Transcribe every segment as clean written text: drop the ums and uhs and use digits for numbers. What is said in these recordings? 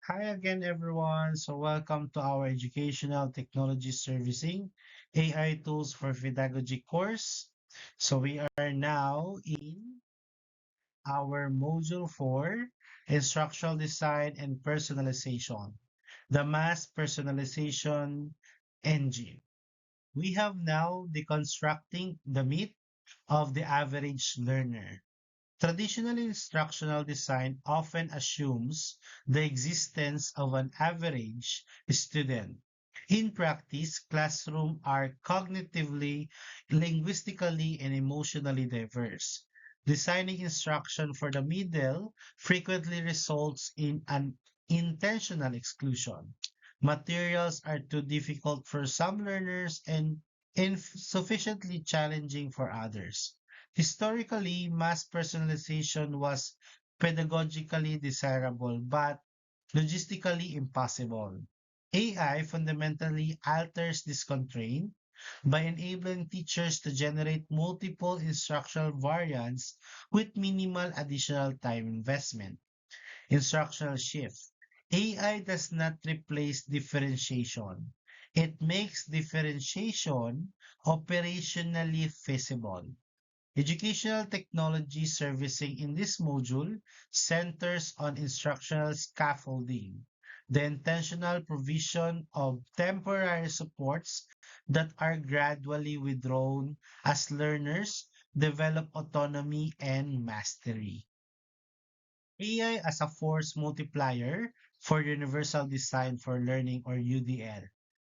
Hi again, everyone. Welcome to our Educational Technology Servicing AI Tools for Pedagogy course. We are now in our Module 4 Instructional Design and Personalization, the Mass Personalization Engine. We have now deconstructing the myth of the average learner. Traditional instructional design often assumes the existence of an average student. In practice, classrooms are cognitively, linguistically, and emotionally diverse. Designing instruction for the middle frequently results in an intentional exclusion. Materials are too difficult for some learners and insufficiently challenging for others. Historically, mass personalization was pedagogically desirable but logistically impossible. AI fundamentally alters this constraint by enabling teachers to generate multiple instructional variants with minimal additional time investment. Instructional shift. AI does not replace differentiation. It makes differentiation operationally feasible. Educational technology servicing in this module centers on instructional scaffolding, the intentional provision of temporary supports that are gradually withdrawn as learners develop autonomy and mastery. AI as a force multiplier for Universal Design for Learning or UDL.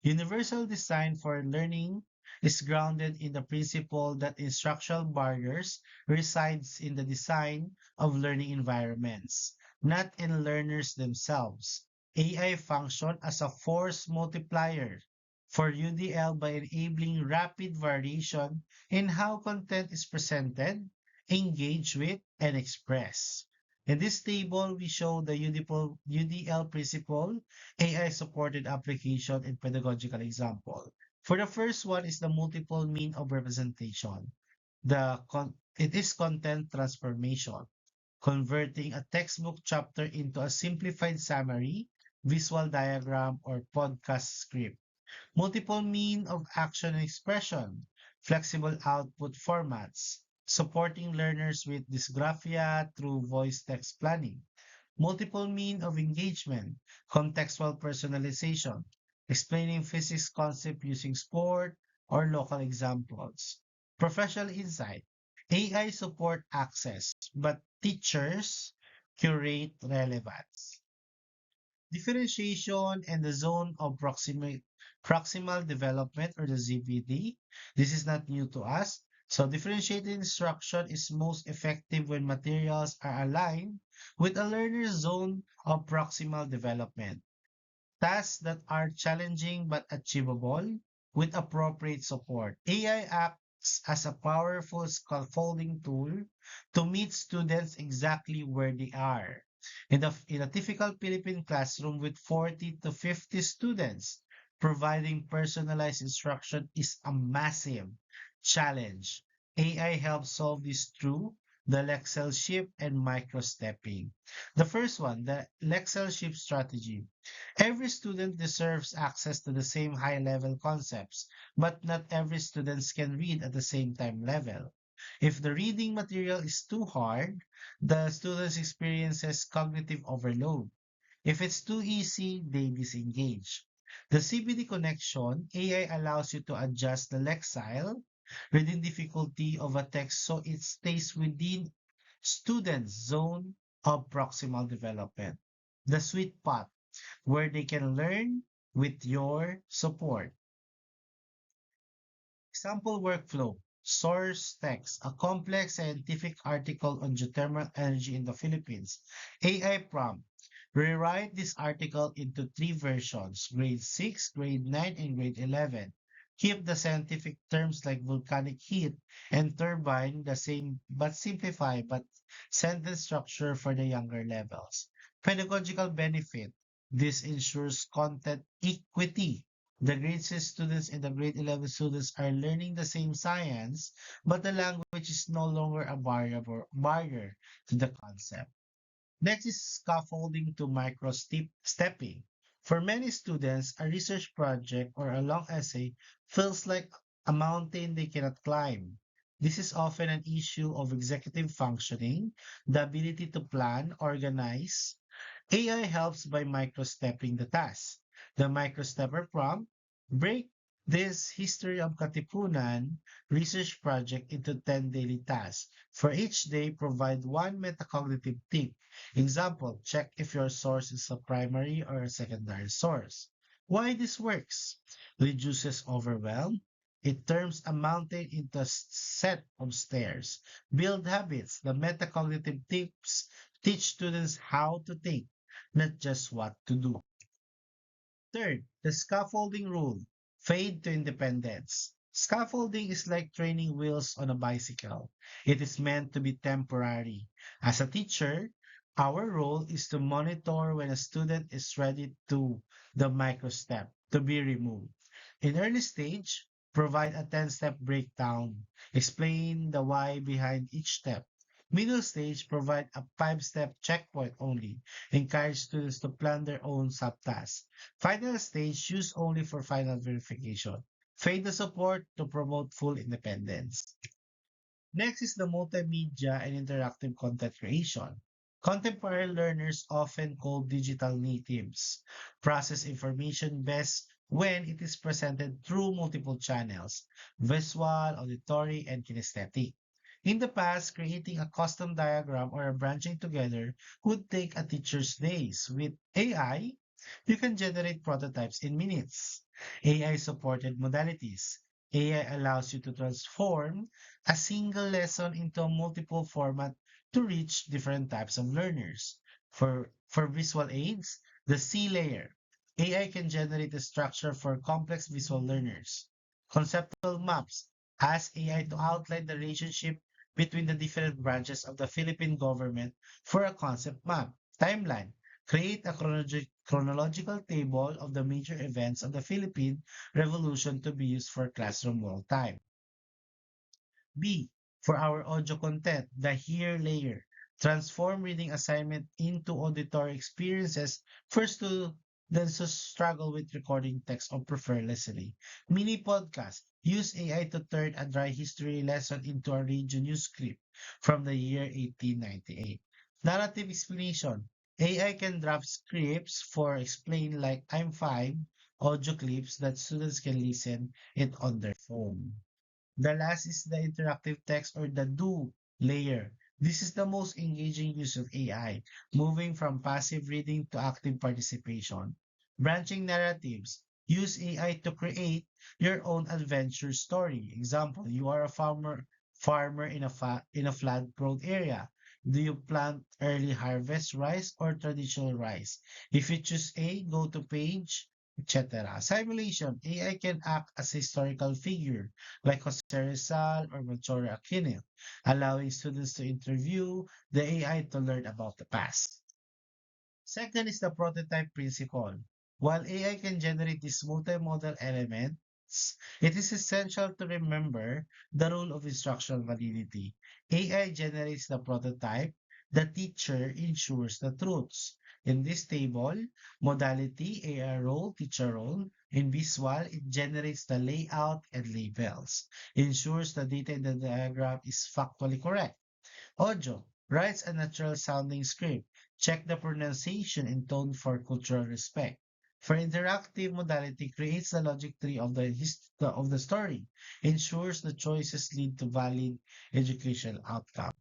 Universal Design for Learning is grounded in the principle that instructional barriers resides in the design of learning environments, not in learners themselves. AI function as a force multiplier for UDL by enabling rapid variation in how content is presented, engaged with, and expressed. In this table, we show the UDL principle, AI-supported application, and pedagogical example. For the first one is the multiple mean of representation. It is content transformation, converting a textbook chapter into a simplified summary, visual diagram, or podcast script. Multiple mean of action and expression, flexible output formats, supporting learners with dysgraphia through voice text planning. Multiple mean of engagement, contextual personalization, explaining physics concept using sport or local examples. Professional insight, AI support access, but teachers curate relevance. Differentiation and the zone of proximal development or the ZPD. This is not new to us. So differentiated instruction is most effective when materials are aligned with a learner's zone of proximal development. Tasks that are challenging but achievable with appropriate support. AI acts as a powerful scaffolding tool to meet students exactly where they are. In a typical Philippine classroom with 40 to 50 students, providing personalized instruction is a massive challenge. AI helps solve this through the Lexel shift and micro-stepping. The first one, the Lexel shift strategy. Every student deserves access to the same high-level concepts, but not every student can read at the same time level. If the reading material is too hard, the students experiences cognitive overload. If it's too easy, they disengage. The CBD connection, AI allows you to adjust the lexile reading difficulty of a text so it stays within students' zone of proximal development. The sweet spot where they can learn with your support. Example workflow. Source text, a complex scientific article on geothermal energy in the Philippines. AI prompt. Rewrite this article into three versions, grade 6, grade 9, and grade 11. Keep the scientific terms like volcanic heat and turbine the same but simplify but sentence structure for the younger levels. Pedagogical benefit. This ensures content equity. The grade 6 students and the grade 11 students are learning the same science, but the language is no longer a barrier to the concept. Next is scaffolding to stepping. For many students, a research project or a long essay feels like a mountain they cannot climb. This is often an issue of executive functioning, the ability to plan, organize. AI helps by microstepping the task. The microstepper prompt break this history of Katipunan research project into 10 daily tasks. For each day, provide one metacognitive tip. Example, check if your source is a primary or a secondary source. Why this works? Reduces overwhelm. It turns a mountain into a set of stairs. Build habits. The metacognitive tips teach students how to think, not just what to do. Third, the scaffolding rule. Fade to independence. Scaffolding is like training wheels on a bicycle. It is meant to be temporary. As a teacher, our role is to monitor when a student is ready to the microstep to be removed. In early stage, provide a 10-step breakdown. Explain the why behind each step. Middle stage, provide a 5-step checkpoint only. Encourage students to plan their own subtasks. Final stage used only for final verification. Fade the support to promote full independence. Next is the multimedia and interactive content creation. Contemporary learners, often called digital natives, process information best when it is presented through multiple channels: visual, auditory, and kinesthetic. In the past, creating a custom diagram or a branching together would take a teacher's days. With AI, you can generate prototypes in minutes. AI supported modalities. AI allows you to transform a single lesson into a multiple format to reach different types of learners. For visual aids, the C layer. AI can generate a structure for complex visual learners. Conceptual maps ask AI to outline the relationship between the different branches of the Philippine government for a concept map. Timeline. Create a chronological table of the major events of the Philippine Revolution to be used for classroom wall time. B, for our audio content, the Hear layer. Transform reading assignment into auditory experiences for students who struggle with recording text or prefer listening. Mini podcast. Use AI to turn a dry history lesson into a radio news clip from the year 1898. Narrative explanation. AI can draft scripts for explain like I'm five audio clips that students can listen it on their phone. The last is the interactive text or the do layer. This is the most engaging use of AI, moving from passive reading to active participation. Branching narratives. Use AI to create your own adventure story. Example, you are a farmer in a flood-prone area. Do you plant early harvest rice or traditional rice? If you choose A, go to page, etc. Simulation. AI can act as a historical figure like Jose Rizal or Melchor Aquino, allowing students to interview the AI to learn about the past. Second is the prototype principle. While AI can generate these multimodal elements, it is essential to remember the rule of instructional validity. AI generates the prototype, the teacher ensures the truths. In this table, modality, AI role, teacher role. In visual, it generates the layout and labels, ensures the data in the diagram is factually correct. Audio writes a natural sounding script. Check the pronunciation and tone for cultural respect. For interactive modality, creates the logic tree of the story, ensures the choices lead to valid educational outcome.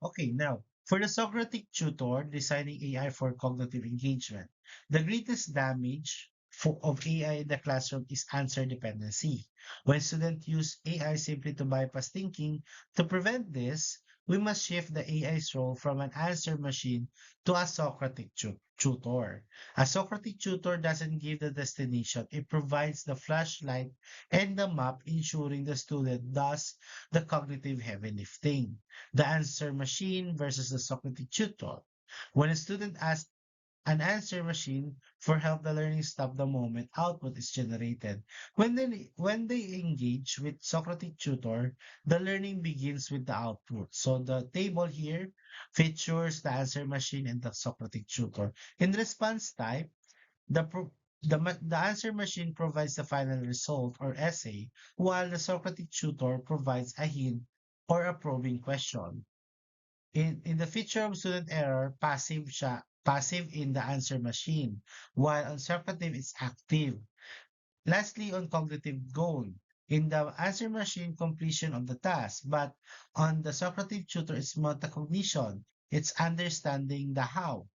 Okay, now for the Socratic tutor designing AI for cognitive engagement, the greatest damage of AI in the classroom is answer dependency. When students use AI simply to bypass thinking, to prevent this, we must shift the AI's role from an answer machine to a Socratic tutor. A Socratic tutor doesn't give the destination, it provides the flashlight and the map, ensuring the student does the cognitive heavy lifting. The answer machine versus the Socratic tutor. When a student asks an answer machine for help the learning stop the moment output is generated. When they engage with Socratic tutor, the learning begins with the output. So the table here features the answer machine and the Socratic tutor. In response type, the pro- the answer machine provides the final result or essay, while the Socratic tutor provides a hint or a probing question. In the feature of student error, passive in the answer machine, while on Socrative it's active. Lastly, on cognitive goal, in the answer machine completion of the task, but on the Socrative tutor it's metacognition. It's understanding the how.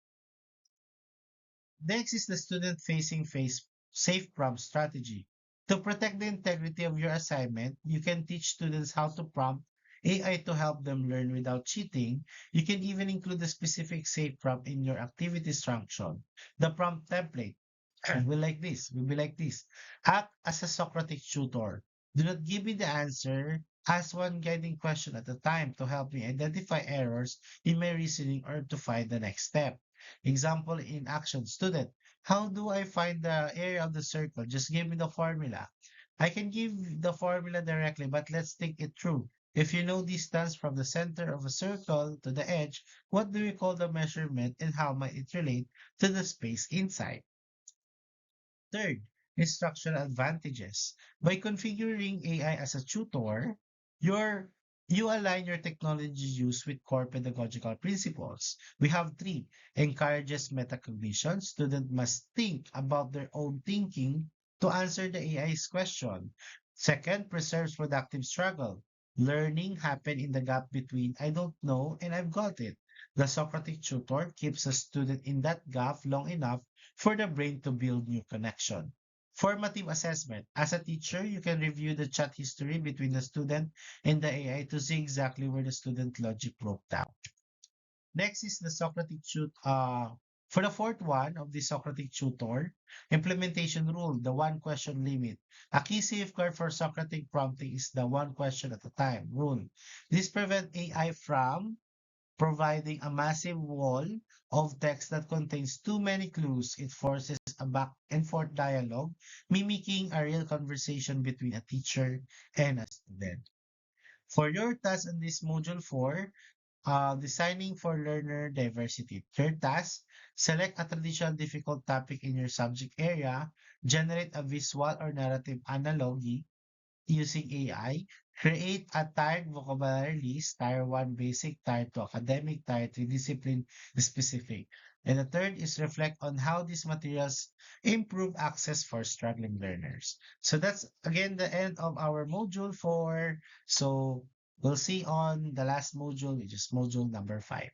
Next is the student-facing face safe prompt strategy. To protect the integrity of your assignment, you can teach students how to prompt AI to help them learn without cheating. You can even include a specific safe prompt in your activity instruction. The prompt template will be like this. Act as a Socratic tutor. Do not give me the answer. Ask one guiding question at a time to help me identify errors in my reasoning or to find the next step. Example in action student. How do I find the area of the circle? Just give me the formula. I can give the formula directly, but let's think it through. If you know distance from the center of a circle to the edge, what do we call the measurement and how might it relate to the space inside? Third, instructional advantages. By configuring AI as a tutor, your you align your technology use with core pedagogical principles. We have three: encourages metacognition. Students must think about their own thinking to answer the AI's question. Second, preserves productive struggle. Learning happen in the gap between I don't know and I've got it. The Socratic tutor keeps a student in that gap long enough for the brain to build new connection. Formative assessment. As a teacher, you can review the chat history between the student and the AI to see exactly where the student logic broke down. Next is the Socratic tutor. For the fourth one of the Socratic tutor, implementation rule, the one question limit. A key safeguard for Socratic prompting is the one question at a time rule. This prevents AI from providing a massive wall of text that contains too many clues. It forces a back and forth dialogue, mimicking a real conversation between a teacher and a student. For your task in this module 4, designing for learner diversity. Third task, select a traditional difficult topic in your subject area, generate a visual or narrative analogy using AI, create a tired vocabulary list, tier 1 basic, tier 2 academic, tier 3 discipline specific. And the third is reflect on how these materials improve access for struggling learners. So that's again the end of our module 4. So we'll see on the last module, which is module number 5.